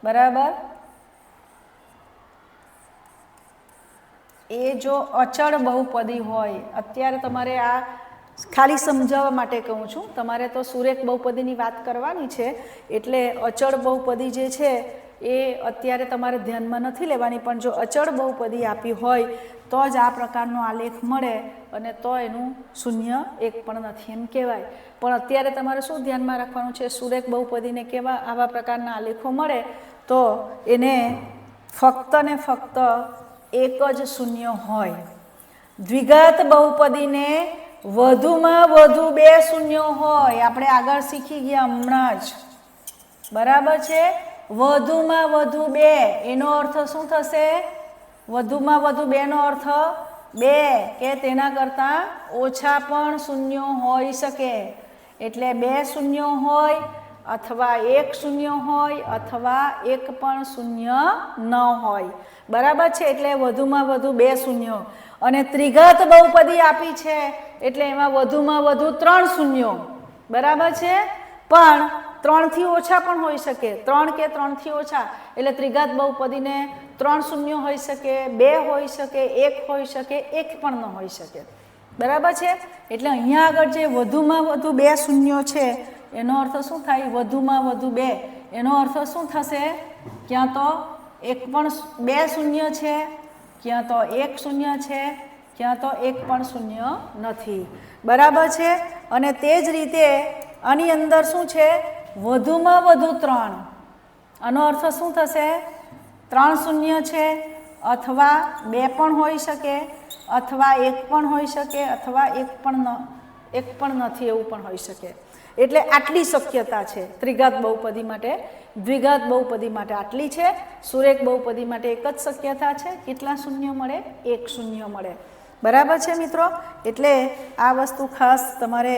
બરાબર, એ જો અચળ બહુપદી હોય, અત્યારે તમારે આ ખાલી સમજાવવા માટે કહું છું, તમારે તો સુરેખ બહુપદીની વાત કરવાની છે, એટલે અચળ બહુપદી જે છે એ અત્યારે તમારે ધ્યાનમાં નથી લેવાની. પણ જો અચળ બહુપદી આપી હોય તો જ આ પ્રકારનો આલેખ મળે અને તો એનું શૂન્ય 1 પણ નથી એમ કહેવાય. પણ અત્યારે તમારે શું ધ્યાનમાં રાખવાનું છે? સુરેખ બહુપદીને કેવા આવા પ્રકારના આલેખો મળે તો એને ફક્ત ને ફક્ત 1 જ શૂન્ય હોય. દ્વિઘાત બહુપદીને વધુમાં વધુ 2 શૂન્યો હોય. આપણે આગળ શીખી ગયા હમણાં જ. બરાબર છે? વધુમાં વધુ 2 એનો અર્થ શું થશે? વધુમાં વધુ 2 નો અર્થ 2 કે તેના કરતાં ઓછા પણ શૂન્યો હોઈ શકે. એટલે 2 શૂન્યો હોય અથવા 1 શૂન્ય હોય અથવા 1 પણ શૂન્ય ન હોય. બરાબર છે? એટલે વધુમાં વધુ 2 શૂન્યો. અને ત્રિઘાત બહુપદી આપી છે એટલે એમાં વધુમાં વધુ 3 શૂન્યો. બરાબર છે? પણ 3 થી ઓછા પણ હોઈ શકે. 3 કે 3 થી ઓછા એટલે ત્રિઘાત બહુપદીને 3 શૂન્યો હોઈ શકે, 2 હોઈ શકે, 1 હોઈ શકે, 1 પણ ન હોઈ શકે. બરાબર છે? એટલે અહીંયા આગળ જે વધુમાં વધુ 2 શૂન્યો છે એનો અર્થ શું થાય? વધુમાં વધુ 2 એનો અર્થ શું થશે? ક્યાં તો 2 શૂન્ય છે, ક્યાં તો 1 શૂન્ય છે, ક્યાં તો 1 પણ શૂન્ય નથી. બરાબર છે? અને તે જ રીતે આની અંદર શું છે? વધુમાં વધુ 3. આનો અર્થ શું થશે? 3 શૂન્ય છે અથવા 2 પણ હોઈ શકે અથવા 1 પણ હોઈ શકે અથવા 1 પણ નથી એવું પણ હોઈ શકે. એટલે આટલી શક્યતા છે ત્રિઘાત બહુપદી માટે. દ્વિઘાત બહુપદી માટે આટલી છે. સુરેખ બહુપદી માટે 1 જ શક્યતા છે. કેટલા શૂન્ય મળે? 1 શૂન્ય મળે. બરાબર છે મિત્રો? એટલે આ વસ્તુ ખાસ તમારે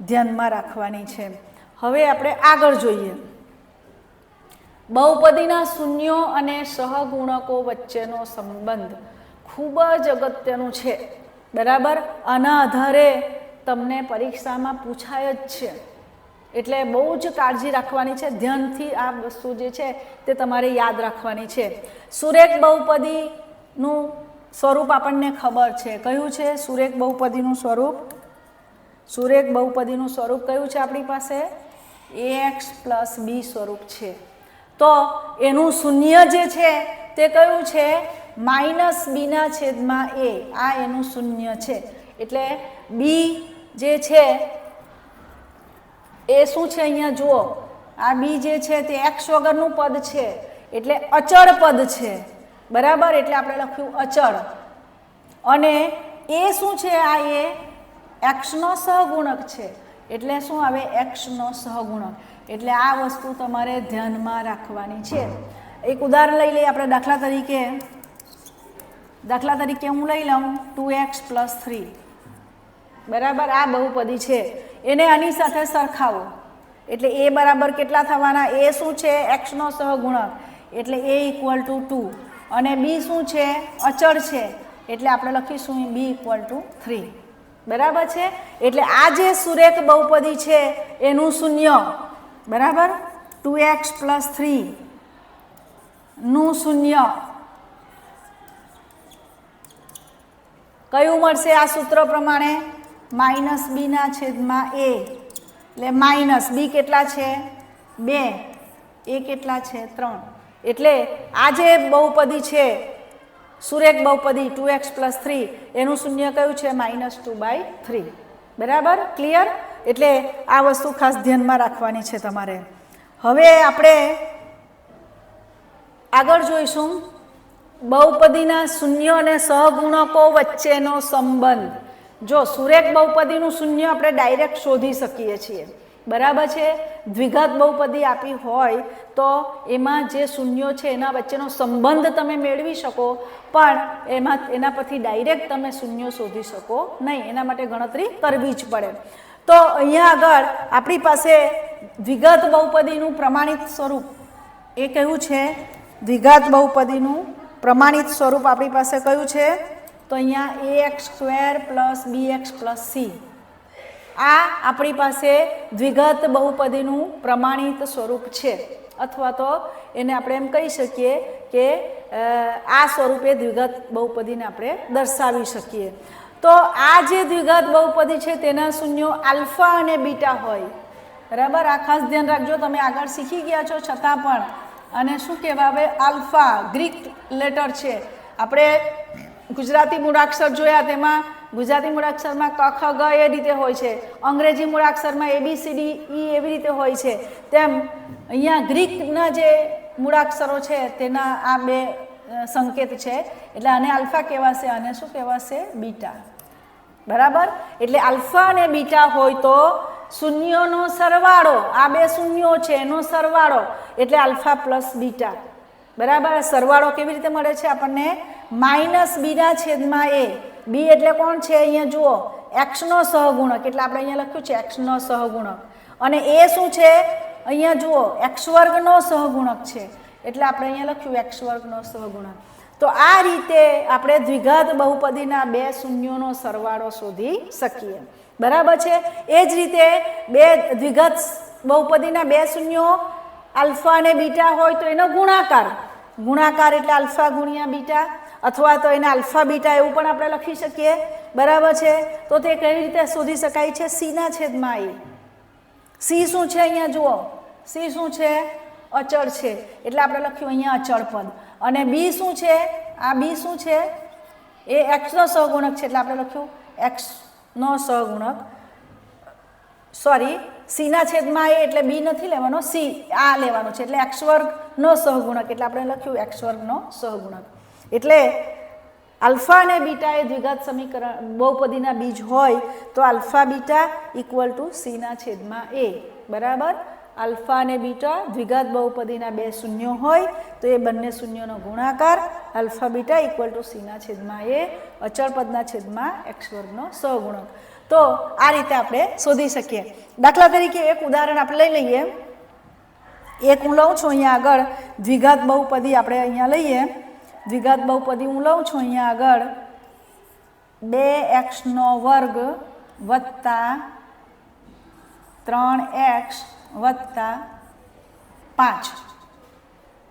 ધ્યાનમાં રાખવાની છે. હવે આપણે આગળ જોઈએ. બહુપદીના શૂન્યો અને સહગુણકો વચ્ચેનો સંબંધ ખૂબ જ અગત્યનું છે. બરાબર? આના આધારે તમને પરીક્ષામાં પૂછાય જ છે. એટલે બહુ જ કાળજી રાખવાની છે. ધ્યાનથી આ વસ્તુ જે છે તે તમારે યાદ રાખવાની છે. સુરેખ બહુપદીનું સ્વરૂપ આપણને ખબર છે. કયું છે સુરેખ બહુપદીનું સ્વરૂપ? સુરેખ બહુપદીનું સ્વરૂપ કયું છે આપણી પાસે? ax પ્લસ બી સ્વરૂપ છે. તો એનું શૂન્ય જે છે તે કયું છે? માઇનસ બીના છેદમાં એ. આ એનું શૂન્ય છે. એટલે બી જે છે એ શું છે? અહીંયા જુઓ, આ બી જે છે તે એક્સ વગરનું પદ છે એટલે અચળ પદ છે. બરાબર, એટલે આપણે લખ્યું અચળ. અને એ શું છે? આ એ એક્સનો સહગુણક છે એટલે શું આવે? એક્સનો સહગુણક. એટલે આ વસ્તુ તમારે ધ્યાનમાં રાખવાની છે. એક ઉદાહરણ લઈ લઈએ આપણે. દાખલા તરીકે હું લઈ લઉં 2x પ્લસ 3. બરાબર, આ બહુપદી છે, એને આની સાથે સરખાવો એટલે એ બરાબર કેટલા થવાના? એ શું છે? એક્સનો સહગુણક એટલે એ ઇક્વલ ટુ 2. અને બી શું છે? અચળ છે એટલે આપણે લખીશું બી ઇક્વલ ટુ 3. બરાબર છે. એટલે આ જે સુરેખ બહુપદી છે એનું શૂન્ય, બરાબર, 2x પ્લસ 3 નું શૂન્ય કયું મળશે? આ સૂત્ર પ્રમાણે માઇનસ બીના છેદમાં એ. એટલે માઇનસ બી કેટલા છે? 2, એ કેટલા છે? 3. એટલે આ જે બહુપદી છે સુરેખ બહુપદી 2x પ્લસ 3 એનું શૂન્ય કયું છે? -2/3. બરાબર, ક્લિયર? એટલે આ વસ્તુ ખાસ ધ્યાનમાં રાખવાની છે તમારે. હવે આપણે આગળ જોઈશું બહુપદીના શૂન્ય અને સહગુણકો વચ્ચેનો સંબંધ. જો સુરેખ બહુપદીનું શૂન્ય આપણે ડાયરેક્ટ શોધી શકીએ છીએ. બરાબર છે. દ્વિઘાત બહુપદી આપી હોય તો એમાં જે શૂન્યો છે એના વચ્ચેનો સંબંધ તમે મેળવી શકો, પણ એના પરથી ડાયરેક્ટ તમે શૂન્યો શોધી શકો નહીં. એના માટે ગણતરી કરવી જ પડે. તો અહીંયા આગળ આપણી પાસે દ્વિઘાત બહુપદીનું પ્રમાણિત સ્વરૂપ એ કયું છે? દ્વિઘાત બહુપદીનું પ્રમાણિત સ્વરૂપ આપણી પાસે કયું છે? તો અહીંયા ax² plus bx plus c. આ આપણી પાસે દ્વિઘાત બહુપદીનું પ્રમાણિત સ્વરૂપ છે, અથવા તો એને આપણે એમ કહી શકીએ કે આ સ્વરૂપે દ્વિઘાત બહુપદીને આપણે દર્શાવી શકીએ. તો આ જે દ્વિઘાત બહુપદી છે તેના શૂન્યો આલ્ફા અને બીટા હોય. બરાબર, આ ખાસ ધ્યાન રાખજો. તમે આગળ શીખી ગયા છો છતાં પણ. અને શું કહેવાય? આલ્ફા ગ્રીક લેટર છે. આપણે ગુજરાતી મૂળાક્ષર જોયા, તેમાં ગુજરાતી મૂળાક્ષરમાં ક ખ ગ એ રીતે હોય છે, અંગ્રેજી મૂળાક્ષરમાં ABCD E એવી રીતે હોય છે. તેમ અહીંયા ગ્રીકના જે મૂળાક્ષરો છે તેના આ બે સંકેત છે. એટલે આને આલ્ફા કહેવાશે, અને શું કહેવાશે? બીટા. બરાબર, એટલે આલ્ફા અને બીટા હોય તો શૂન્યોનો સરવાળો, આ બે શૂન્યો છે એનો સરવાળો એટલે આલ્ફા પ્લસ બીટા. બરાબર, સરવાળો કેવી રીતે મળે છે આપણને? માઇનસ બીના છેદમાં એ. બી એટલે કોણ છે? અહીંયા જુઓ, એક્સનો સહગુણક એટલે આપણે અહીંયા લખ્યું છે એક્સનો સહગુણક. અને એ શું છે? અહીંયા જુઓ, એક્સ વર્ગનો સહગુણક છે એટલે આપણે અહીંયા લખ્યું એક્સ વર્ગનો સહગુણક. તો આ રીતે આપણે દ્વિઘાત બહુપદીના બે શૂન્યોનો સરવાળો શોધી શકીએ. બરાબર છે. એ જ રીતે બે દ્વિઘાત બહુપદીના બે શૂન્યો આલ્ફા અને બીટા હોય તો એનો ગુણાકાર એટલે આલ્ફા ગુણ્યા બીટા, અથવા તો એને આલ્ફા બીટા એવું પણ આપણે લખી શકીએ. બરાબર છે. તો તે કઈ રીતે શોધી શકાય છે? સીના છેદમાં એ. સી શું છે? અહીંયા જુઓ, સી શું છે? અચળ છે એટલે આપણે લખ્યું અહીંયા અચળ પદ. અને બી શું છે? આ બી શું છે? એ એક્સનો સહગુણક છે એટલે આપણે લખ્યું એક્સનો સહગુણક. સોરી, સીના છેદમાં એ એટલે બી નથી લેવાનો, સી આ લેવાનો છે એટલે એક્સ વર્ગનો સહગુણક એટલે આપણે લખ્યું એક્સ વર્ગનો સહગુણક. એટલે આલ્ફા અને બીટા એ દ્વિઘાત સમીકરણ બહુપદીના બીજ હોય તો આલ્ફા બીટા ઇક્વલ ટુ સીના છેદમાં એ. બરાબર, આલ્ફા અને બીટા દ્વિઘાત બહુપદીના બે શૂન્યો હોય તો એ બંને શૂન્યોનો ગુણાકાર આલ્ફા બીટા ઇક્વલ ટુ સીના છેદમાં એ, અચળ પદના છેદમાં એક્સ વર્ગનો સહગુણક. તો આ રીતે આપણે શોધી શકીએ. દાખલા તરીકે એક ઉદાહરણ આપણે લઈ લઈએ. એક હું લઉં છું અહીંયા આગળ દ્વિઘાત બહુપદી આપણે અહીંયા લઈએ. દ્વિઘાત બહુપદી હું લઉં છું અહીંયા આગળ 2x² વત્તા 3x વત્તા 5.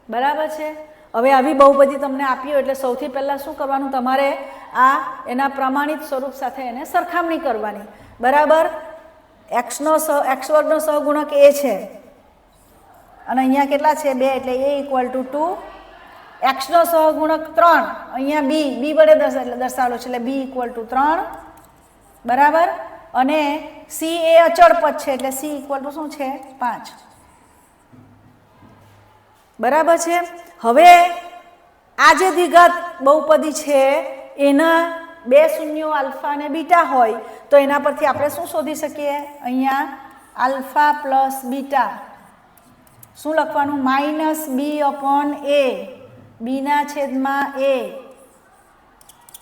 બરાબર છે. હવે આવી બહુપદી તમને આપી હોય એટલે સૌથી પહેલાં શું કરવાનું? તમારે આ એના પ્રમાણિત સ્વરૂપ સાથે એને સરખામણી કરવાની. બરાબર, x વર્ગનો સહગુણક a છે અને અહીંયા કેટલા છે 2 એટલે a ઇક્વલ ટુ 2. x નો સહગુણક 3, અહીંયા b વડે દર્શાવેલો છે એટલે b ઇક્વલ ટુ 3 બરાબર. અને c એ અચળ પદ છે એટલે c ઇક્વલ ટુ શું છે 5 બરાબર છે. હવે આ જે દ્વિઘાત બહુપદી છે એના બે શૂન્યો આલ્ફા અને બીટા હોય તો એના પરથી આપણે શું શોધી શકીએ? અહીંયા આલ્ફા પ્લસ બીટા શું લખવાનું? માઇનસ બી અપોન એ, બીના છેદમાં એ.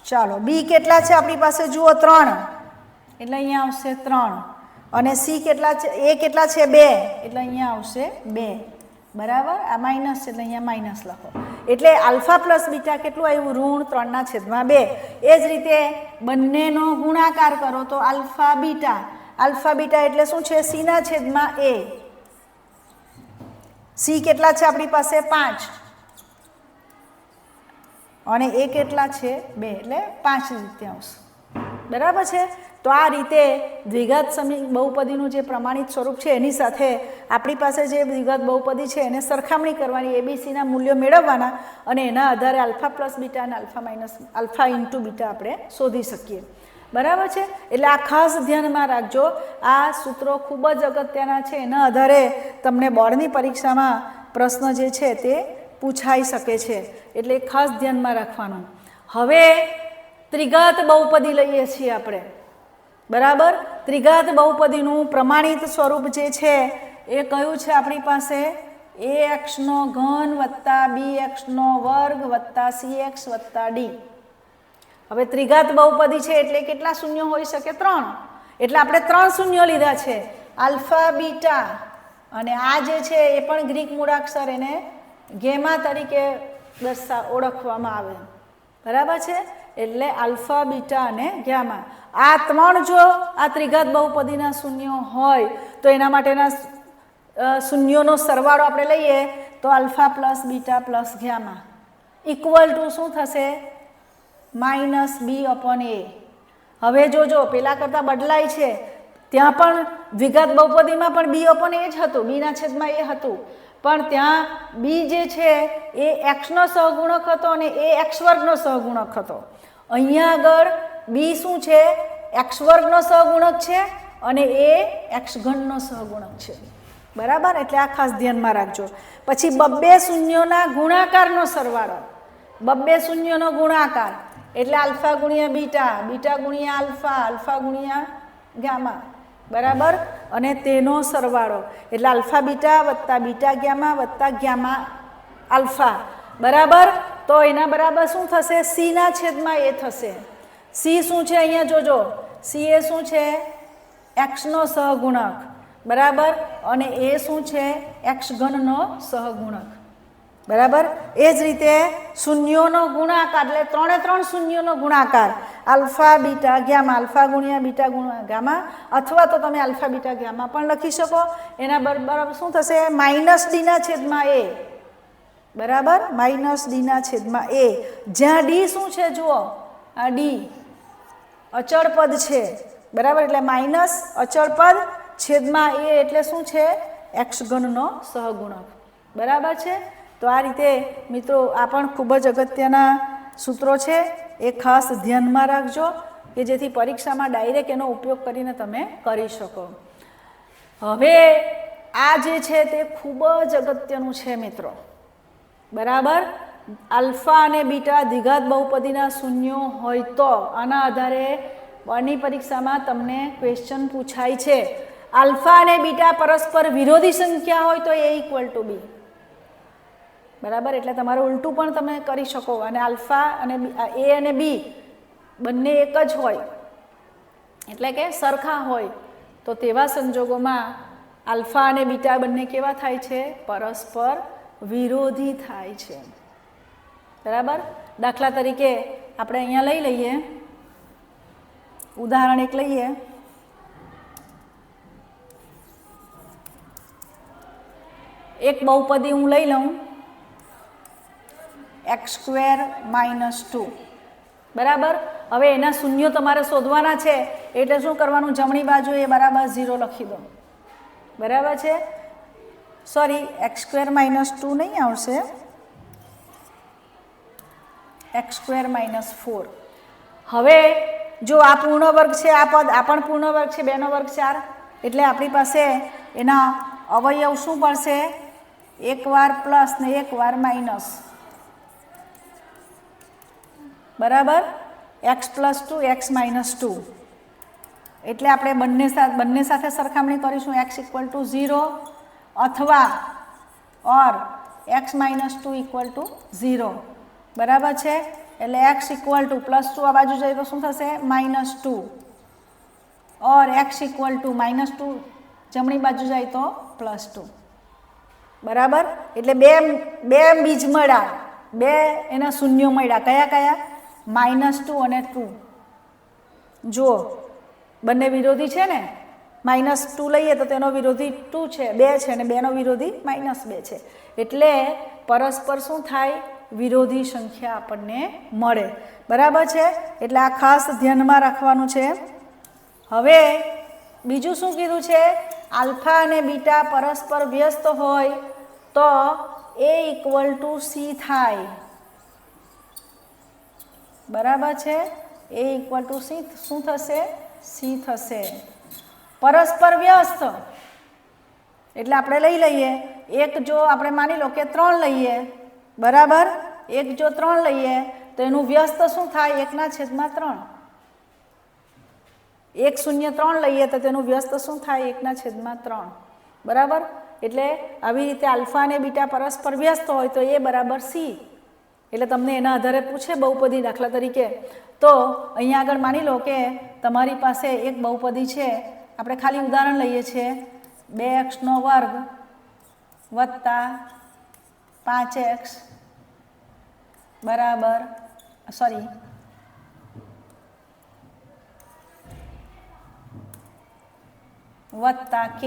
ચાલો બી કેટલા છે આપણી પાસે જુઓ 3 એટલે અહીંયા આવશે 3 અને સી કેટલા છે? એ કેટલા છે 2 એટલે અહીંયા આવશે 2 બરાબર. આ માઇનસ છે એટલે અહીંયા માઇનસ લખો. એટલે આલ્ફા પ્લસ બીટા કેટલું આવ્યું? ઋણ 3/2. એ જ રીતે બંનેનો ગુણાકાર કરો તો આલ્ફા બીટા. આલ્ફા બીટા એટલે શું છે? સીના છેદમાં એ. સી કેટલા છે આપણી પાસે? 5 અને એ કેટલા છે? 2 એટલે 5/3 બરાબર છે. તો આ રીતે દ્વિઘાત બહુપદીનું જે પ્રમાણિત સ્વરૂપ છે એની સાથે આપણી પાસે જે દ્વિઘાત બહુપદી છે એને સરખામણી કરવાની, એબીસીના મૂલ્યો મેળવવાના અને એના આધારે આલ્ફા પ્લસ બીટા અને આલ્ફા ઇન્ટુ બીટા આપણે શોધી શકીએ બરાબર છે. એટલે આ ખાસ ધ્યાનમાં રાખજો. આ સૂત્રો ખૂબ જ અગત્યના છે. એના આધારે તમને બોર્ડની પરીક્ષામાં પ્રશ્ન જે છે તે પૂછાઈ શકે છે એટલે ખાસ ધ્યાનમાં રાખવાનું. હવે ત્રિઘાત બહુપદી લઈએ છીએ આપણે બરાબર. ત્રિઘાત બહુપદીનું પ્રમાણિત સ્વરૂપ જે છે એ કયું છે આપણી પાસે? ax નો ઘન વત્તા bx નો વર્ગ વત્તા cx વત્તા d. હવે ત્રિઘાત બહુપદી છે એટલે કેટલા શૂન્યો હોઈ શકે? 3. એટલે આપણે 3 શૂન્યો લીધા છે, આલ્ફા બીટા, અને આ જે છે એ પણ ગ્રીક મૂળાક્ષર એને ગેમા તરીકે ઓળખવામાં આવે બરાબર છે. એટલે આલ્ફા બીટા અને ગામા આ 3 જો આ ત્રિઘાત બહુપદીના શૂન્યો હોય તો એના માટેના શૂન્યોનો સરવાળો આપણે લઈએ તો alpha plus beta plus gamma equal to શું થશે? માઇનસ બી અપોન એ. હવે જોજો પેલા કરતાં બદલાય છે. ત્યાં પણ દ્વિઘાત બહુપદીમાં પણ બી અપોન એ જ હતું, બીના છેદમાં એ હતું, પણ ત્યાં બી જે છે એ એક્સનો સહગુણક હતો અને એ એક્સ વર્ગનો સહગુણક હતો. અહીંયા આગળ બી શું છે? એક્સ વર્ગનો સહગુણક છે અને એ એક્સ ઘનનો સહગુણક છે બરાબર. એટલે આ ખાસ ધ્યાનમાં રાખજો. પછી બબ્બે શૂન્યોના ગુણાકારનો સરવાળો, બબ્બે શૂન્યોનો ગુણાકાર એટલે આલ્ફા ગુણ્યા બીટા, બીટા ગુણ્યા આલ્ફા, આલ્ફા ગુણ્યા ગામા બરાબર. અને તેનો સરવાળો એટલે આલ્ફા બીટા વત્તા બીટા ગામા વત્તા ગામા આલ્ફા બરાબર. તો એના બરાબર શું થશે? સીના છેદમાં એ થશે. સી શું છે? અહીંયા જોજો, સી એ શું છે? એક્સનો સહગુણક બરાબર. અને એ શું છે? એક્સ ઘનનો સહગુણક બરાબર. એ જ રીતે શૂન્યોનો ગુણાકાર એટલે 3 શૂન્યોનો ગુણાકાર આલ્ફા બીટા ગામા, આલ્ફા ગુણ્યા બીટા ગુણ્યા ગામા, અથવા તો તમે આલ્ફા બીટા ગામા પણ લખી શકો. એના બરાબર શું થશે? માઇનસ ડીના છેદમાં એ બરાબર. માઇનસ ડીના છેદમાં એ. જ્યાં ડી શું છે જુઓ, આ ડી અચળ પદ છે બરાબર. એટલે માઇનસ અચળ પદ છેદમાં એ એટલે શું છે? એક્સ ઘનનો સહગુણક બરાબર છે. તો આ રીતે મિત્રો આ પણ ખૂબ જ અગત્યના સૂત્રો છે, એ ખાસ ધ્યાનમાં રાખજો કે જેથી પરીક્ષામાં ડાયરેક્ટ એનો ઉપયોગ કરીને તમે કરી શકો. હવે આ જે છે તે ખૂબ જ અગત્યનું છે મિત્રો બરાબર. આલ્ફા અને બીટા દ્વિઘાત બહુપદીના શૂન્યો હોય તો આના આધારે બોર્ડની પરીક્ષામાં તમને ક્વેશ્ચન પૂછાય છે. આલ્ફા અને બીટા પરસ્પર વિરોધી સંખ્યા હોય તો એ ઇક્વલ ટુ બી બરાબર. એટલે તમારે ઉલટું પણ તમે કરી શકો. અને આલ્ફા અને એ અને બી બંને એક જ હોય એટલે કે સરખા હોય તો તેવા સંજોગોમાં આલ્ફા અને બીટા બંને કેવા થાય છે? પરસ્પર વિરોધી થાય છે બરાબર. દાખલા તરીકે આપણે અહીંયા લઈ લઈએ, ઉદાહરણ એક લઈએ. એક બહુપદી હું લઈ લઉં x² - 2 બરાબર. હવે એના શૂન્યો તમારે શોધવાના છે એટલે શું કરવાનું, જમણી બાજુ એ બરાબર 0 લખી દો. બરાબર છે. સોરી, x² - 2 નહીં આવશે, x² - 4. હવે જો આ પૂર્ણ વર્ગ છે, આ પદ આ પણ પૂર્ણ વર્ગ છે, 2 નો વર્ગ 4, એટલે આપણી પાસે એના અવયવ શું પડશે, એક વાર પ્લસ ને એક વાર માઇનસ. બરાબર. x + 2 x - 2. એટલે આપણે બંને સાથે સરખામણી કરીશું, x = 0 અથવા ઓર x - 2 = 0. બરાબર છે. એટલે x = +2 આ બાજુ જાય તો શું થશે, -2, ઓર x = -2 જમણી બાજુ જાય તો +2. બરાબર. એટલે બે બીજ મળ્યા, બે એના શૂન્યો મળ્યા. કયા કયા, -2 અને 2. જુઓ બંને વિરોધી છે ને, -2 લઈએ તો તેનો વિરોધી 2 છે, 2 છે, અને 2 નો વિરોધી -2 છે. એટલે પરસ્પર શું થાય, વિરોધી સંખ્યા આપણને મળે. બરાબર છે. એટલે આ ખાસ ધ્યાનમાં રાખવાનું છે. હવે બીજું શું કીધું છે, આલ્ફા અને બીટા પરસ્પર વ્યસ્ત હોય તો A = C થાય. બરાબર છે. A = C શું થશે, C થશે. પરસ્પર વ્યસ્ત એટલે આપણે લઈ લઈએ, એક જો આપણે માની લો કે 3 લઈએ, બરાબર. એક જો 3 લઈએ તો એનું વ્યસ્ત શું થાય, 1/3. 1 0 3 લઈએ તો તેનું વ્યસ્ત શું થાય, 1/3. બરાબર. એટલે આવી રીતે આલ્ફા અને બીટા પરસ્પર વ્યસ્ત હોય તો A = C. એટલે તમને એના આધારે પૂછે બહુપદી, દાખલા તરીકે તો અહીંયા આગળ માની લો કે તમારી પાસે એક બહુપદી છે, આપણે ખાલી ઉદાહરણ લઈએ છીએ, 2x² વત્તા 5x બરાબર વત્તા k.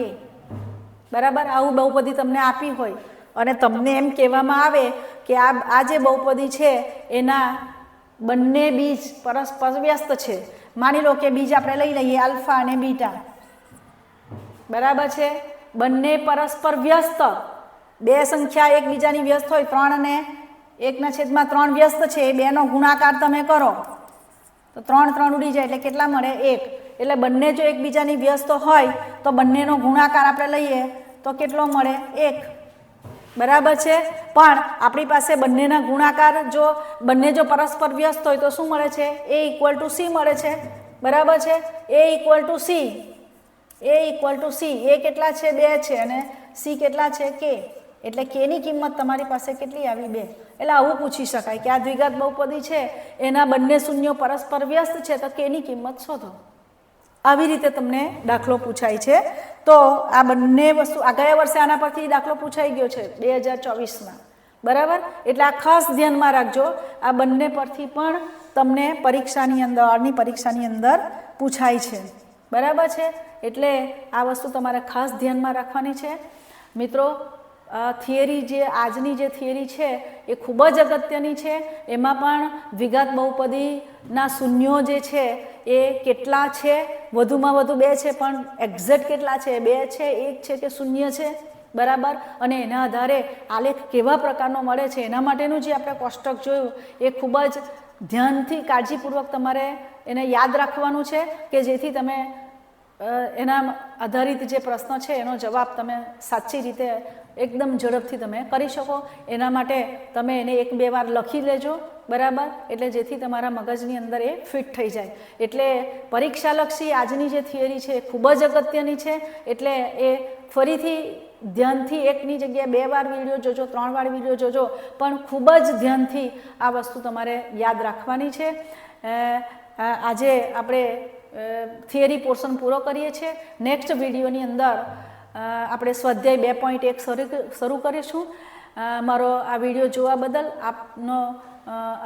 બરાબર. આવું બહુપદી તમને આપી હોય અને તમને એમ કહેવામાં આવે કે આ જે બહુપદી છે એના બંને બીજ પરસ્પર વ્યસ્ત છે. માની લો કે બીજ આપણે લઈ લઈએ આલ્ફા અને બીટા. બરાબર છે. બંને પરસ્પર વ્યસ્ત, બે સંખ્યા એકબીજાની વ્યસ્ત હોય, 3 અને 1/3 વ્યસ્ત છે, એ બેનો ગુણાકાર તમે કરો તો 3 3 ઉડી જાય એટલે કેટલા મળે, 1. એટલે બંને જો એકબીજાની વ્યસ્ત હોય તો બંનેનો ગુણાકાર આપણે લઈએ તો કેટલો મળે, 1. બરાબર છે. પણ આપણી પાસે બંનેના ગુણાકાર જો બંને જો પરસ્પર વ્યસ્ત હોય તો શું મળે છે, A = C મળે છે. બરાબર છે. A = C. A કેટલા છે, 2 છે, અને C કેટલા છે, k. એટલે k ની કિંમત તમારી પાસે કેટલી આવી, 2. એટલે આવું પૂછી શકાય કે આ દ્વિઘાત બહુપદી છે એના બંને શૂન્યો પરસ્પર વ્યસ્ત છે તો k ની કિંમત શોધો. આવી રીતે તમને દાખલો પૂછાય છે. તો આ બંને વસ્તુ આ ગયા વર્ષે આના પરથી દાખલો પૂછાઈ ગયો છે 2024માં. બરાબર. એટલે આ ખાસ ધ્યાનમાં રાખજો, આ બંને પરથી પણ તમને પરીક્ષાની અંદર પૂછાય છે. બરાબર છે. એટલે આ વસ્તુ તમારે ખાસ ધ્યાનમાં રાખવાની છે. મિત્રો, થિયરી જે આજની જે થિયરી છે એ ખૂબ જ અગત્યની છે. એમાં પણ દ્વિઘાત બહુપદીના શૂન્યો જે છે એ કેટલા છે, વધુમાં વધુ 2 છે, પણ એક્ઝેક્ટ કેટલા છે, 2 છે, 1 છે કે 0 છે. બરાબર. અને એના આધારે આલેખ કેવા પ્રકારનો મળે છે એના માટેનું જે આપણે કોષ્ટક જોયું એ ખૂબ જ ધ્યાનથી કાળજીપૂર્વક તમારે એને યાદ રાખવાનું છે કે જેથી તમે એના આધારિત જે પ્રશ્ન છે એનો જવાબ તમે સાચી રીતે એકદમ ઝડપથી તમે કરી શકો. એના માટે તમે એને 1-2 વાર લખી લેજો. બરાબર. એટલે જેથી તમારા મગજની અંદર એ ફિટ થઈ જાય. એટલે પરીક્ષાલક્ષી આજની જે થિયરી છે એ ખૂબ જ અગત્યની છે. એટલે એ ફરીથી ધ્યાનથી એકની જગ્યાએ 2 વાર વિડીયો જોજો, 3 વાર વિડીયો જોજો, પણ ખૂબ જ ધ્યાનથી આ વસ્તુ તમારે યાદ રાખવાની છે. આજે આપણે થિયરી પોર્શન પૂરો કરીએ છીએ. નેક્સ્ટ વિડીયોની અંદર આપણે સ્વાધ્યાય 2.1 શરૂ કરીશું. મારો આ વિડીયો જોવા બદલ આપનો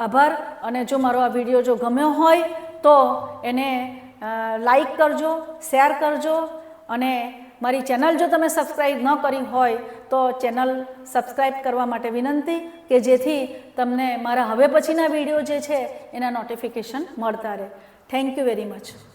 આભાર. અને જો મારો આ વિડીયો જો ગમ્યો હોય તો એને લાઈક કરજો, શેર કરજો અને મારી ચેનલ જો તમે સબસ્ક્રાઈબ ન કરી હોય તો ચેનલ સબસ્ક્રાઈબ કરવા માટે વિનંતી કે જેથી તમને મારા હવે પછીના વિડીયો જે છે એના નોટિફિકેશન મળતા રહે. Thank you very much.